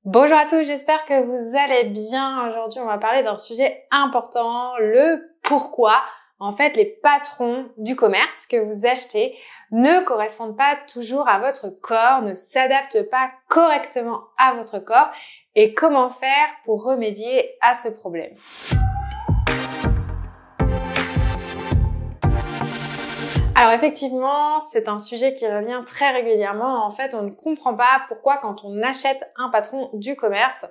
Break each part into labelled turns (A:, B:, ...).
A: Bonjour à tous, j'espère que vous allez bien. Aujourd'hui, on va parler d'un sujet important, le pourquoi, en fait, les patrons du commerce que vous achetez ne correspondent pas toujours à votre corps, ne s'adaptent pas correctement à votre corps et comment faire pour remédier à ce problème. Alors effectivement, c'est un sujet qui revient très régulièrement. En fait, on ne comprend pas pourquoi quand on achète un patron du commerce,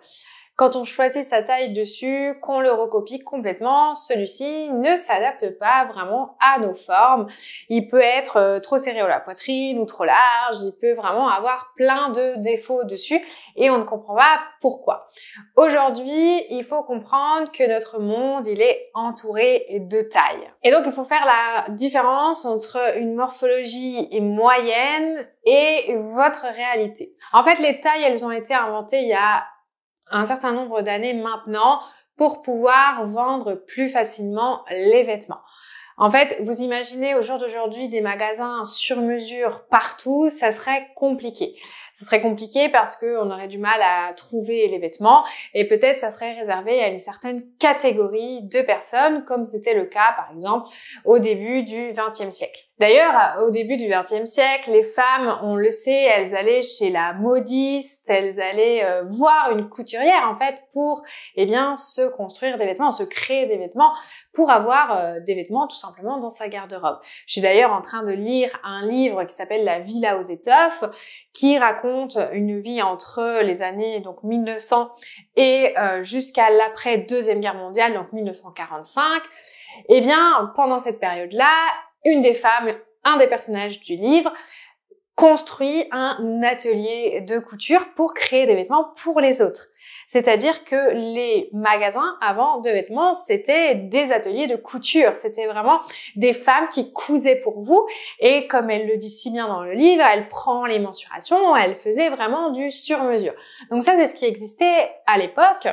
A: quand on choisit sa taille dessus, qu'on le recopie complètement, celui-ci ne s'adapte pas vraiment à nos formes. Il peut être trop serré à la poitrine ou trop large, il peut vraiment avoir plein de défauts dessus et on ne comprend pas pourquoi. Aujourd'hui, il faut comprendre que notre monde, il est entouré de tailles. Et donc, il faut faire la différence entre une morphologie moyenne et votre réalité. En fait, les tailles, elles ont été inventées il y a un certain nombre d'années maintenant pour pouvoir vendre plus facilement les vêtements. En fait, vous imaginez au jour d'aujourd'hui des magasins sur mesure partout, ça serait compliqué. Ce serait compliqué parce qu'on aurait du mal à trouver les vêtements et peut-être ça serait réservé à une certaine catégorie de personnes comme c'était le cas par exemple au début du XXe siècle. D'ailleurs, au début du XXe siècle, les femmes, on le sait, elles allaient chez la modiste, elles allaient voir une couturière en fait pour se construire des vêtements, se créer des vêtements pour avoir des vêtements tout simplement dans sa garde-robe. Je suis d'ailleurs en train de lire un livre qui s'appelle La Villa aux étoffes qui raconte une vie entre les années 1900 et jusqu'à l'après Deuxième Guerre mondiale, donc 1945. Eh bien, pendant cette période-là, une des femmes, un des personnages du livre, construit un atelier de couture pour créer des vêtements pour les autres. C'est-à-dire que les magasins avant de vêtements, c'était des ateliers de couture. C'était vraiment des femmes qui cousaient pour vous. Et comme elle le dit si bien dans le livre, elle prend les mensurations, elle faisait vraiment du sur-mesure. Donc ça, c'est ce qui existait à l'époque.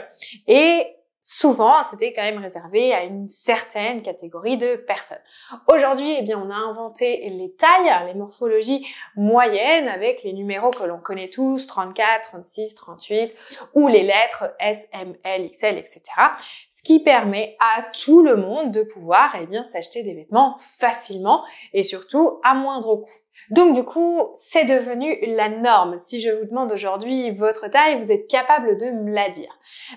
A: Et souvent, c'était quand même réservé à une certaine catégorie de personnes. Aujourd'hui, on a inventé les tailles, les morphologies moyennes avec les numéros que l'on connaît tous, 34, 36, 38, ou les lettres S, M, L, XL, etc. Ce qui permet à tout le monde de pouvoir s'acheter des vêtements facilement et surtout à moindre coût. Donc du coup, c'est devenu la norme. Si je vous demande aujourd'hui votre taille, vous êtes capable de me la dire.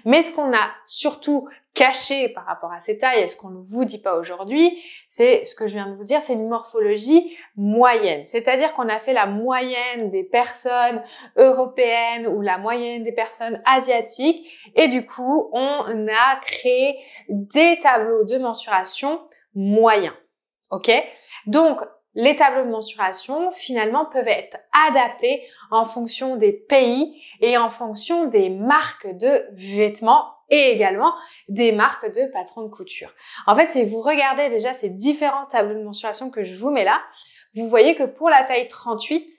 A: Mais ce qu'on a surtout caché par rapport à ces tailles et ce qu'on ne vous dit pas aujourd'hui, c'est ce que je viens de vous dire, c'est une morphologie moyenne. C'est-à-dire qu'on a fait la moyenne des personnes européennes ou la moyenne des personnes asiatiques et du coup, on a créé des tableaux de mensuration moyens. Ok ? Donc, les tableaux de mensuration, finalement, peuvent être adaptés en fonction des pays et en fonction des marques de vêtements et également des marques de patrons de couture. En fait, si vous regardez déjà ces différents tableaux de mensuration que je vous mets là, vous voyez que pour la taille 38,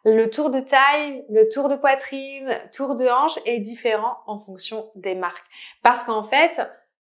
A: le tour de taille, le tour de poitrine, tour de hanche est différent en fonction des marques. Parce qu'en fait,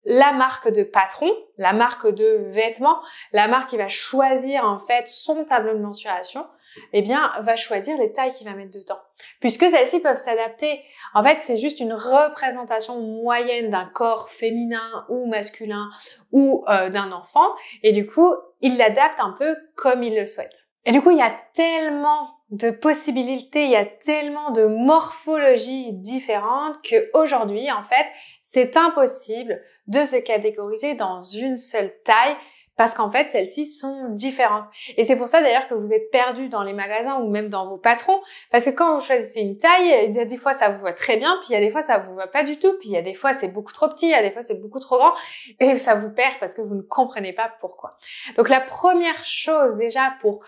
A: la marque de patron, la marque de vêtements, la marque qui va choisir en fait son tableau de mensuration, va choisir les tailles qu'il va mettre dedans. Puisque celles-ci peuvent s'adapter. En fait, c'est juste une représentation moyenne d'un corps féminin ou masculin ou d'un enfant. Et du coup, il l'adapte un peu comme il le souhaite. Et du coup, il y a tellement de possibilités, il y a tellement de morphologies différentes qu'aujourd'hui, en fait, c'est impossible de se catégoriser dans une seule taille parce qu'en fait, celles-ci sont différentes. Et c'est pour ça d'ailleurs que vous êtes perdu dans les magasins ou même dans vos patrons parce que quand vous choisissez une taille, il y a des fois ça vous va très bien, puis il y a des fois ça vous va pas du tout, puis il y a des fois c'est beaucoup trop petit, il y a des fois c'est beaucoup trop grand et ça vous perd parce que vous ne comprenez pas pourquoi. Donc la première chose déjà pour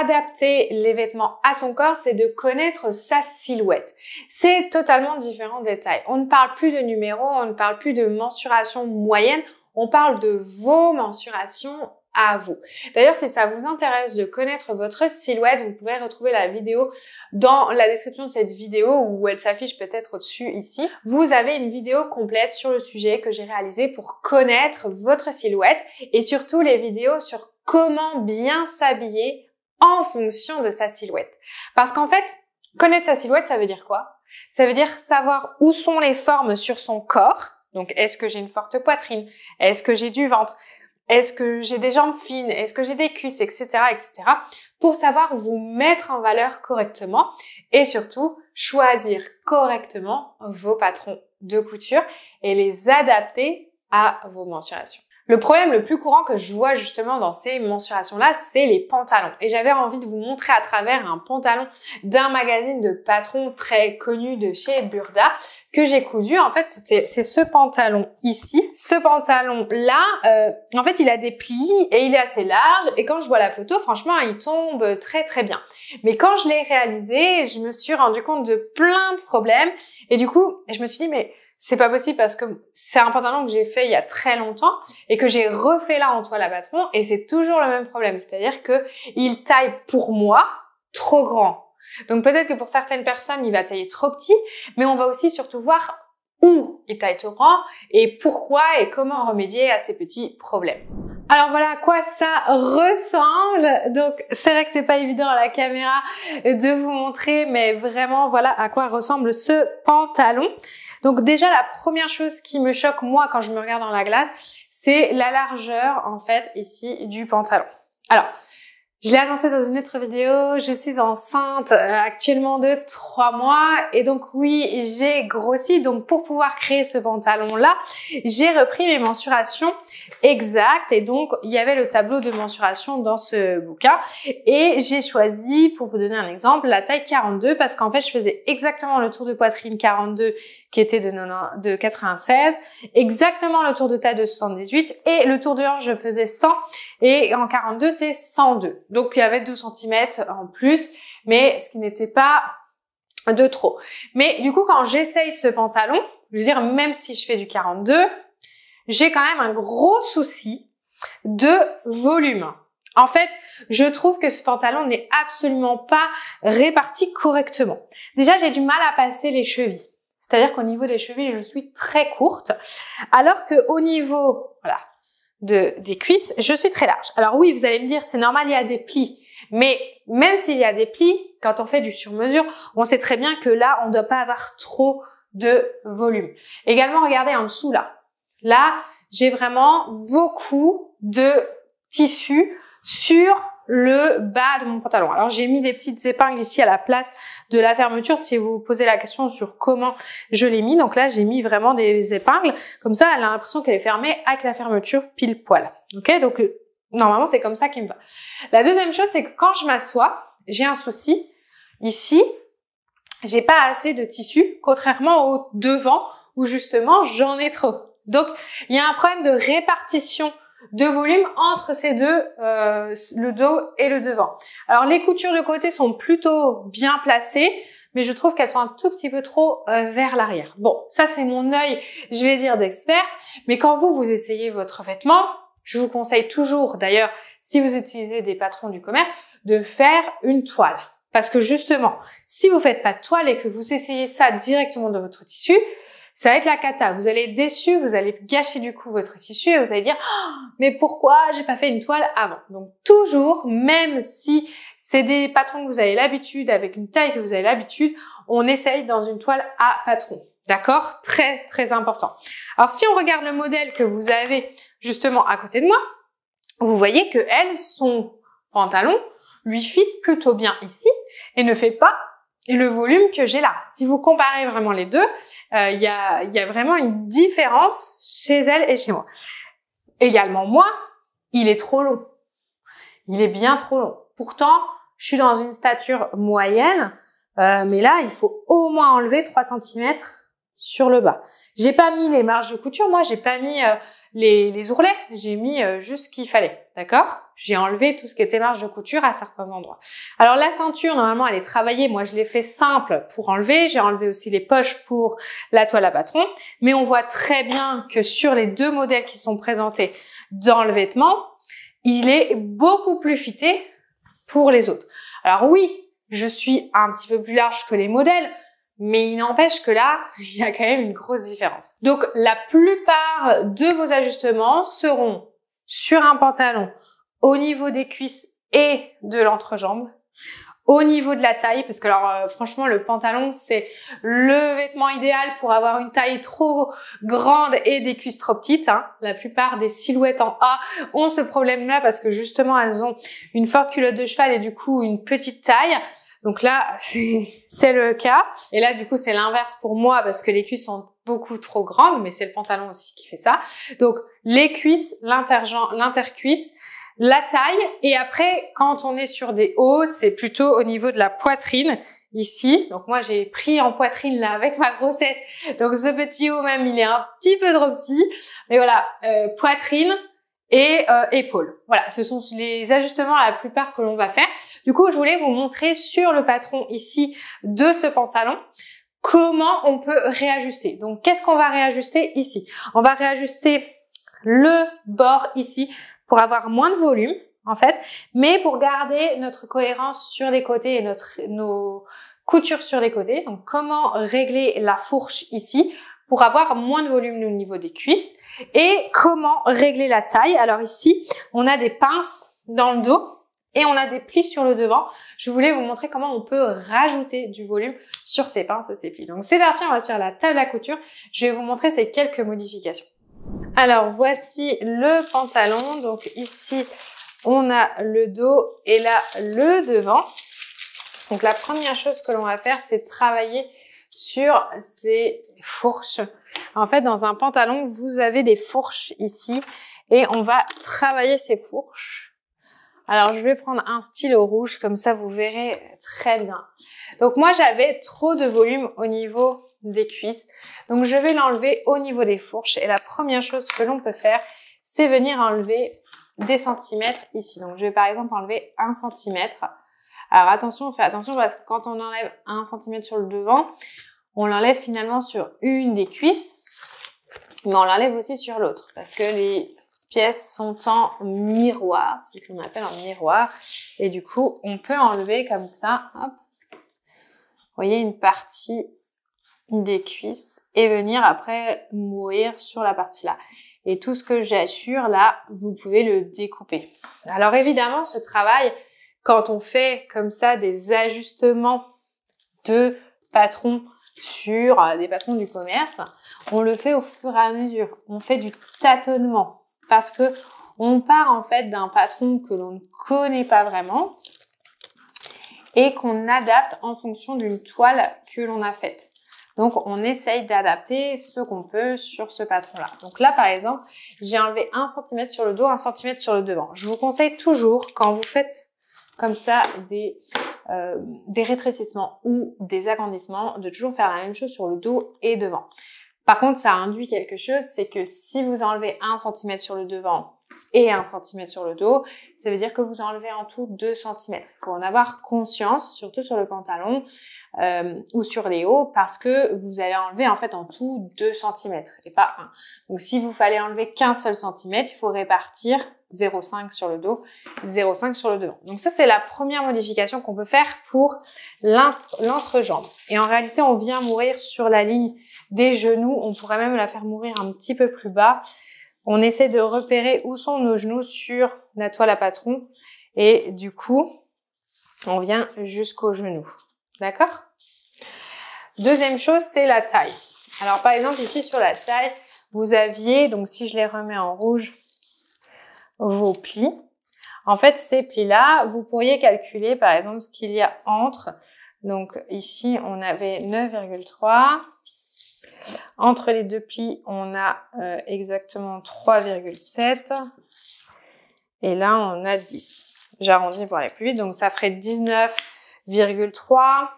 A: adapter les vêtements à son corps, c'est de connaître sa silhouette. C'est totalement différent des tailles. On ne parle plus de numéros, on ne parle plus de mensuration moyenne, on parle de vos mensurations à vous. D'ailleurs, si ça vous intéresse de connaître votre silhouette, vous pouvez retrouver la vidéo dans la description de cette vidéo où elle s'affiche peut-être au-dessus ici. Vous avez une vidéo complète sur le sujet que j'ai réalisée pour connaître votre silhouette et surtout les vidéos sur comment bien s'habiller en fonction de sa silhouette. Parce qu'en fait, connaître sa silhouette, ça veut dire quoi? Ça veut dire savoir où sont les formes sur son corps. Donc, est-ce que j'ai une forte poitrine? Est-ce que j'ai du ventre? Est-ce que j'ai des jambes fines? Est-ce que j'ai des cuisses, etc., etc. Pour savoir vous mettre en valeur correctement et surtout choisir correctement vos patrons de couture et les adapter à vos mensurations. Le problème le plus courant que je vois justement dans ces mensurations-là, c'est les pantalons. Et j'avais envie de vous montrer à travers un pantalon d'un magazine de patron très connu de chez Burda que j'ai cousu. En fait, c'est ce pantalon ici. Ce pantalon-là, en fait, il a des plis et il est assez large. Et quand je vois la photo, franchement, il tombe très très bien. Mais quand je l'ai réalisé, je me suis rendu compte de plein de problèmes. Et du coup, je me suis dit, mais c'est pas possible parce que c'est un pantalon que j'ai fait il y a très longtemps et que j'ai refait là en toile à patron et c'est toujours le même problème. C'est-à-dire que il taille pour moi trop grand. Donc peut-être que pour certaines personnes, il va tailler trop petit, mais on va aussi surtout voir où il taille trop grand et pourquoi et comment remédier à ces petits problèmes. Alors voilà à quoi ça ressemble. Donc c'est vrai que c'est pas évident à la caméra de vous montrer, mais vraiment voilà à quoi ressemble ce pantalon. Donc déjà la première chose qui me choque moi quand je me regarde dans la glace, c'est la largeur en fait ici du pantalon. Alors je l'ai annoncé dans une autre vidéo, je suis enceinte actuellement de 3 mois et donc oui, j'ai grossi. Donc pour pouvoir créer ce pantalon-là, j'ai repris mes mensurations exactes et donc il y avait le tableau de mensuration dans ce bouquin et j'ai choisi, pour vous donner un exemple, la taille 42 parce qu'en fait je faisais exactement le tour de poitrine 42 qui était de 96, exactement le tour de taille de 78 et le tour de hanche je faisais 100 et en 42 c'est 102. Donc il y avait 2 cm en plus, mais ce qui n'était pas de trop. Mais du coup quand j'essaye ce pantalon, je veux dire même si je fais du 42, j'ai quand même un gros souci de volume. En fait, je trouve que ce pantalon n'est absolument pas réparti correctement. Déjà, j'ai du mal à passer les chevilles. C'est-à-dire qu'au niveau des chevilles, je suis très courte, alors qu'au niveau des cuisses, je suis très large. Alors oui, vous allez me dire, c'est normal, il y a des plis. Mais même s'il y a des plis, quand on fait du sur-mesure, on sait très bien que là, on ne doit pas avoir trop de volume. Également, regardez en dessous là. Là, j'ai vraiment beaucoup de tissu sur le bas de mon pantalon. Alors, j'ai mis des petites épingles ici à la place de la fermeture si vous vous posez la question sur comment je l'ai mis. Donc là, j'ai mis vraiment des épingles. Comme ça, elle a l'impression qu'elle est fermée avec la fermeture pile poil. Ok, donc normalement, c'est comme ça qu'il me va. La deuxième chose, c'est que quand je m'assois, j'ai un souci. Ici, j'ai pas assez de tissu, contrairement au devant où justement, j'en ai trop. Donc, il y a un problème de répartition de volume entre ces deux, le dos et le devant. Alors, les coutures de côté sont plutôt bien placées, mais je trouve qu'elles sont un tout petit peu trop vers l'arrière. Bon, ça c'est mon œil, je vais dire d'expert, mais quand vous essayez votre vêtement, je vous conseille toujours, d'ailleurs, si vous utilisez des patrons du commerce, de faire une toile. Parce que justement, si vous faites pas de toile et que vous essayez ça directement dans votre tissu, ça va être la cata. Vous allez être déçu, vous allez gâcher du coup votre tissu et vous allez dire oh, mais pourquoi j'ai pas fait une toile avant? Donc toujours, même si c'est des patrons que vous avez l'habitude, avec une taille que vous avez l'habitude, on essaye dans une toile à patron. D'accord? Très très important. Alors si on regarde le modèle que vous avez justement à côté de moi, vous voyez que elle, son pantalon lui fit plutôt bien ici et ne fait pas le volume que j'ai là. Si vous comparez vraiment les deux, il y a vraiment une différence chez elle et chez moi. Également moi, il est trop long. Il est bien trop long. Pourtant, je suis dans une stature moyenne, mais là, il faut au moins enlever 3 cm sur le bas. J'ai pas mis les marges de couture, moi, j'ai pas mis les ourlets, j'ai mis juste ce qu'il fallait, d'accord? J'ai enlevé tout ce qui était marge de couture à certains endroits. Alors la ceinture, normalement, elle est travaillée. Moi, je l'ai fait simple pour enlever. J'ai enlevé aussi les poches pour la toile à patron. Mais on voit très bien que sur les deux modèles qui sont présentés dans le vêtement, il est beaucoup plus fité pour les autres. Alors oui, je suis un petit peu plus large que les modèles, mais il n'empêche que là, il y a quand même une grosse différence. Donc, la plupart de vos ajustements seront sur un pantalon au niveau des cuisses et de l'entrejambe, au niveau de la taille, parce que alors franchement le pantalon c'est le vêtement idéal pour avoir une taille trop grande et des cuisses trop petites, hein. La plupart des silhouettes en A ont ce problème-là parce que justement elles ont une forte culotte de cheval et du coup une petite taille. Donc là c'est le cas. Et là du coup c'est l'inverse pour moi parce que les cuisses sont beaucoup trop grandes, mais c'est le pantalon aussi qui fait ça. Donc les cuisses, l'intercuisse, la taille, et après quand on est sur des hauts, c'est plutôt au niveau de la poitrine ici. Donc moi j'ai pris en poitrine là avec ma grossesse, donc ce petit haut même il est un petit peu trop petit, mais voilà, poitrine et épaules. Voilà, ce sont les ajustements la plupart que l'on va faire. Du coup je voulais vous montrer sur le patron ici de ce pantalon comment on peut réajuster. Donc qu'est-ce qu'on va réajuster ici? On va réajuster le bord ici pour avoir moins de volume en fait, mais pour garder notre cohérence sur les côtés et nos coutures sur les côtés. Donc comment régler la fourche ici pour avoir moins de volume au niveau des cuisses, et comment régler la taille. Alors ici on a des pinces dans le dos et on a des plis sur le devant. Je voulais vous montrer comment on peut rajouter du volume sur ces pinces et ces plis. Donc c'est parti, on va sur la table à couture. Je vais vous montrer ces quelques modifications. Alors voici le pantalon. Donc ici on a le dos et là le devant. Donc la première chose que l'on va faire, c'est travailler sur ces fourches. En fait, dans un pantalon, vous avez des fourches ici et on va travailler ces fourches. Alors je vais prendre un stylo rouge, comme ça vous verrez très bien. Donc moi j'avais trop de volume au niveau des cuisses, donc je vais l'enlever au niveau des fourches. Et la première chose que l'on peut faire, c'est venir enlever des centimètres ici. Donc je vais par exemple enlever 1 centimètre. Alors attention, on fait attention parce que quand on enlève 1 centimètre sur le devant, on l'enlève finalement sur une des cuisses, mais on l'enlève aussi sur l'autre parce que les pièces sont en miroir, ce qu'on appelle en miroir, et du coup on peut enlever comme ça, hop, vous voyez, une partie des cuisses et venir après mourir sur la partie là. Et tout ce que j'assure là, vous pouvez le découper. Alors évidemment, ce travail, quand on fait comme ça des ajustements de patrons sur des patrons du commerce, on le fait au fur et à mesure. On fait du tâtonnement. Parce que on part en fait d'un patron que l'on ne connaît pas vraiment et qu'on adapte en fonction d'une toile que l'on a faite. Donc on essaye d'adapter ce qu'on peut sur ce patron-là. Donc là par exemple, j'ai enlevé 1 cm sur le dos, 1 cm sur le devant. Je vous conseille toujours, quand vous faites comme ça des rétrécissements ou des agrandissements, de toujours faire la même chose sur le dos et devant. Par contre, ça induit quelque chose, c'est que si vous enlevez 1 cm sur le devant et 1 cm sur le dos, ça veut dire que vous enlevez en tout 2 cm. Il faut en avoir conscience, surtout sur le pantalon ou sur les hauts, parce que vous allez enlever en fait en tout 2 cm et pas 1. Donc si vous fallait enlever qu'un seul centimètre, il faut répartir 0,5 sur le dos, 0,5 sur le devant. Donc ça, c'est la première modification qu'on peut faire pour l'entrejambe. Et en réalité, on vient mourir sur la ligne des genoux. On pourrait même la faire mourir un petit peu plus bas. On essaie de repérer où sont nos genoux sur la toile à patron. Et du coup, on vient jusqu'aux genoux. D'accord? Deuxième chose, c'est la taille. Alors par exemple, ici sur la taille, vous aviez, donc si je les remets en rouge, vos plis. En fait, ces plis-là, vous pourriez calculer par exemple ce qu'il y a entre. Donc ici, on avait 9,3. Entre les deux plis, on a exactement 3,7. Et là, on a 10. J'arrondis pour aller plus vite. Donc ça ferait 19,3.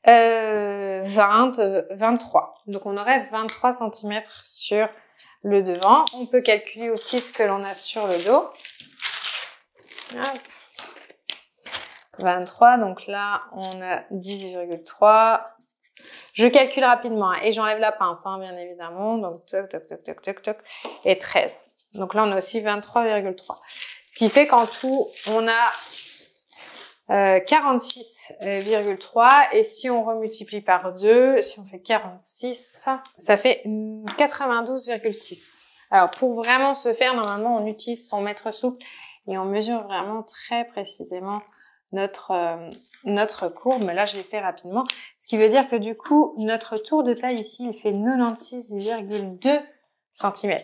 A: 20, 23. Donc on aurait 23 cm sur le devant. On peut calculer aussi ce que l'on a sur le dos. Hop. 23, donc là on a 10,3. Je calcule rapidement et j'enlève la pince, bien évidemment. Donc toc, toc, toc, toc, toc, toc. Et 13. Donc là on a aussi 23,3. Ce qui fait qu'en tout on a 46,3, et si on remultiplie par 2, si on fait 46, ça fait 92,6. Alors pour vraiment se faire, normalement on utilise son mètre souple et on mesure vraiment très précisément notre courbe, mais là je l'ai fait rapidement. Ce qui veut dire que du coup, notre tour de taille ici, il fait 96,2 cm.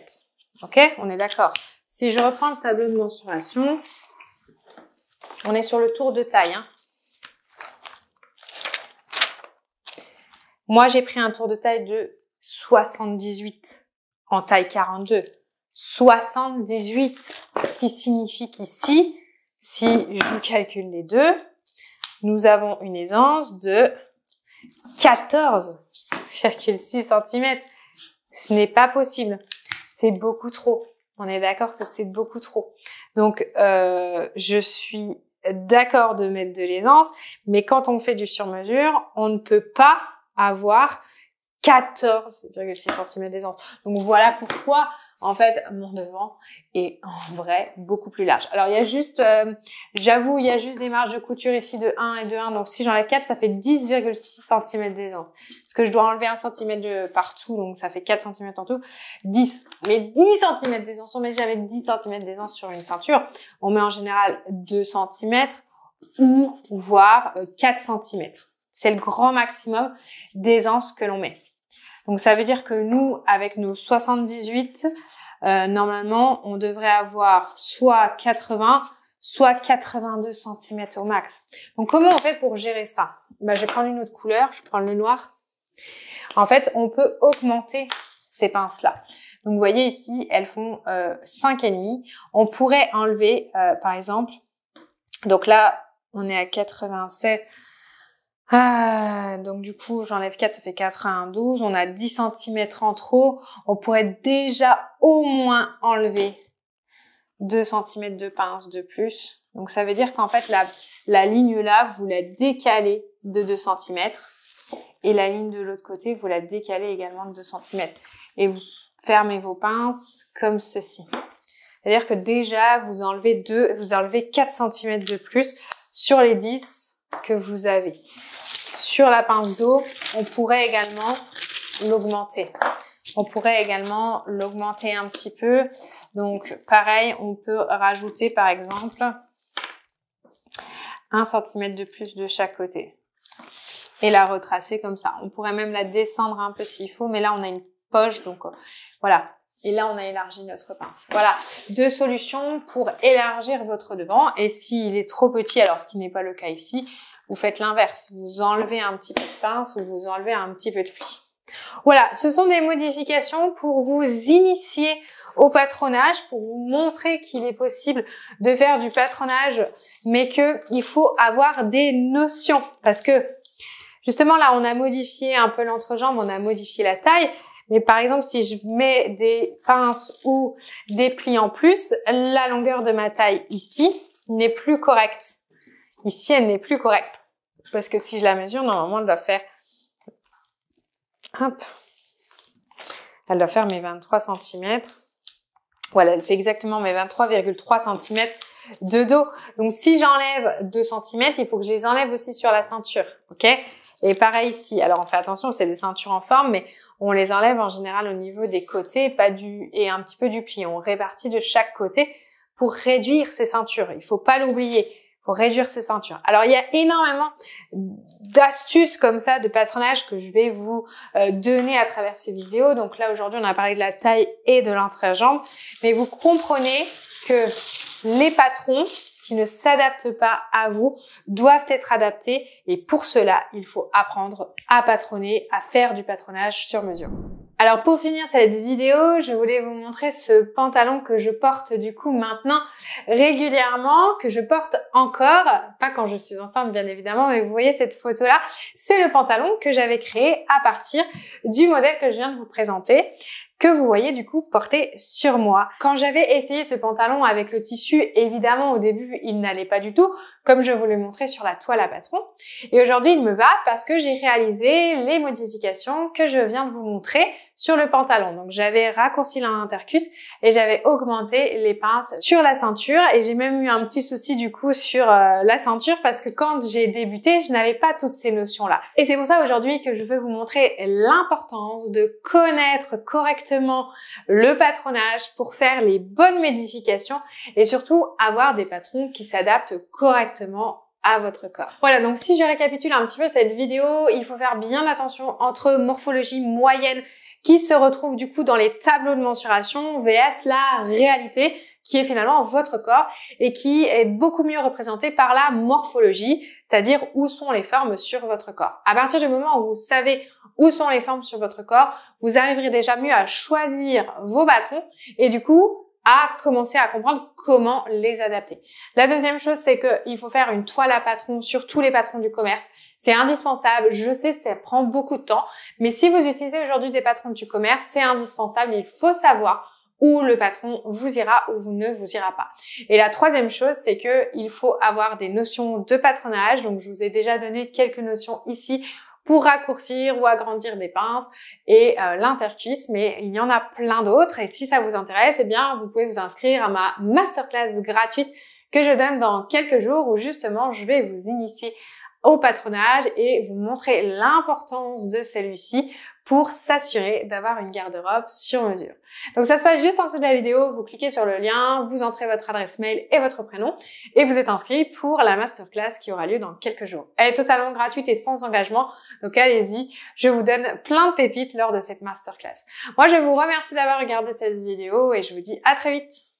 A: Ok, on est d'accord. Si je reprends le tableau de mensuration, on est sur le tour de taille. Hein. Moi, j'ai pris un tour de taille de 78 en taille 42. 78, ce qui signifie qu'ici, si je calcule les deux, nous avons une aisance de 14,6 cm. Ce n'est pas possible. C'est beaucoup trop. On est d'accord que c'est beaucoup trop. Donc, je suis d'accord de mettre de l'aisance, mais quand on fait du sur-mesure, on ne peut pas avoir 14,6 cm d'aisance. Donc, voilà pourquoi, en fait, mon devant est en vrai beaucoup plus large. Alors, il y a juste, j'avoue, il y a juste des marges de couture ici de 1 et de 1. Donc, si j'enlève 4, ça fait 10,6 cm d'aisance. Parce que je dois enlever 1 cm de partout, donc ça fait 4 cm en tout. 10. Mais 10 cm d'aisance, on met jamais 10 cm d'aisance sur une ceinture. On met en général 2 cm ou voire 4 cm. C'est le grand maximum d'aisance que l'on met. Donc, ça veut dire que nous, avec nos 78, normalement, on devrait avoir soit 80, soit 82 cm au max. Donc, comment on fait pour gérer ça? Je vais prendre une autre couleur, je prends le noir. En fait, on peut augmenter ces pinces-là. Donc, vous voyez ici, elles font 5,5. On pourrait enlever, par exemple, donc là, on est à 87. Donc du coup, j'enlève 4, ça fait 92. On a 10 cm en trop. On pourrait déjà au moins enlever 2 cm de pince de plus. Donc ça veut dire qu'en fait, la ligne là, vous la décalez de 2 cm. Et la ligne de l'autre côté, vous la décalez également de 2 cm. Et vous fermez vos pinces comme ceci. C'est-à-dire que déjà, vous enlevez 4 cm de plus sur les 10 que vous avez. Sur la pince d'eau, on pourrait également l'augmenter. On pourrait également l'augmenter un petit peu. Donc, pareil, on peut rajouter, par exemple, 1 cm de plus de chaque côté. Et la retracer comme ça. On pourrait même la descendre un peu s'il faut, mais là, on a une poche, donc voilà. Et là, on a élargi notre pince. Voilà, 2 solutions pour élargir votre devant. Et s'il est trop petit, alors ce qui n'est pas le cas ici, vous faites l'inverse. Vous enlevez un petit peu de pince ou vous enlevez un petit peu de pli. Voilà, ce sont des modifications pour vous initier au patronage, pour vous montrer qu'il est possible de faire du patronage, mais qu'il faut avoir des notions. Parce que, justement, là, on a modifié un peu l'entrejambe, on a modifié la taille. Mais par exemple, si je mets des pinces ou des plis en plus, la longueur de ma taille ici n'est plus correcte. Ici, elle n'est plus correcte. Parce que si je la mesure, normalement, elle doit faire... Hop. Elle doit faire mes 23 cm. Voilà, elle fait exactement mes 23,3 cm de dos. Donc, si j'enlève 2 cm, il faut que je les enlève aussi sur la ceinture. OK? Et pareil ici. Alors, on fait attention, c'est des ceintures en forme, mais on les enlève en général au niveau des côtés, et un petit peu du pli. On répartit de chaque côté pour réduire ces ceintures. Il faut pas l'oublier. Pour réduire ces ceintures. Alors, il y a énormément d'astuces comme ça de patronage que je vais vous donner à travers ces vidéos. Donc là, aujourd'hui, on a parlé de la taille et de l'entrejambe. Mais vous comprenez que les patrons qui ne s'adaptent pas à vous doivent être adaptés. Et pour cela, il faut apprendre à patronner, à faire du patronage sur mesure. Alors pour finir cette vidéo, je voulais vous montrer ce pantalon que je porte du coup maintenant régulièrement, que je porte encore, pas quand je suis enceinte bien évidemment, mais vous voyez cette photo-là, c'est le pantalon que j'avais créé à partir du modèle que je viens de vous présenter, que vous voyez du coup porté sur moi. Quand j'avais essayé ce pantalon avec le tissu, évidemment au début il n'allait pas du tout, comme je vous l'ai montré sur la toile à patron. Et aujourd'hui il me va parce que j'ai réalisé les modifications que je viens de vous montrer sur le pantalon. Donc j'avais raccourci l'intercuisse et j'avais augmenté les pinces sur la ceinture et j'ai même eu un petit souci du coup sur la ceinture parce que quand j'ai débuté, je n'avais pas toutes ces notions-là. Et c'est pour ça aujourd'hui que je veux vous montrer l'importance de connaître correctement le patronage pour faire les bonnes modifications et surtout avoir des patrons qui s'adaptent correctement à votre corps. Voilà, donc si je récapitule un petit peu cette vidéo, il faut faire bien attention entre morphologie moyenne qui se retrouve du coup dans les tableaux de mensuration vs la réalité qui est finalement votre corps et qui est beaucoup mieux représentée par la morphologie, c'est-à-dire où sont les formes sur votre corps. À partir du moment où vous savez où sont les formes sur votre corps, vous arriverez déjà mieux à choisir vos patrons et du coup, à commencer à comprendre comment les adapter. La deuxième chose, c'est qu'il faut faire une toile à patron sur tous les patrons du commerce. C'est indispensable. Je sais, ça prend beaucoup de temps, mais si vous utilisez aujourd'hui des patrons du commerce, c'est indispensable. Il faut savoir où le patron vous ira ou vous ne vous ira pas. Et la troisième chose, c'est qu'il faut avoir des notions de patronage. Donc, je vous ai déjà donné quelques notions ici pour raccourcir ou agrandir des pinces et l'intercuisse, mais il y en a plein d'autres. Et si ça vous intéresse, eh bien, vous pouvez vous inscrire à ma masterclass gratuite que je donne dans quelques jours où justement, je vais vous initier au patronage et vous montrer l'importance de celui-ci pour s'assurer d'avoir une garde-robe sur mesure. Donc ça se passe juste en dessous de la vidéo, vous cliquez sur le lien, vous entrez votre adresse mail et votre prénom et vous êtes inscrit pour la masterclass qui aura lieu dans quelques jours. Elle est totalement gratuite et sans engagement, donc allez-y, je vous donne plein de pépites lors de cette masterclass. Moi je vous remercie d'avoir regardé cette vidéo et je vous dis à très vite.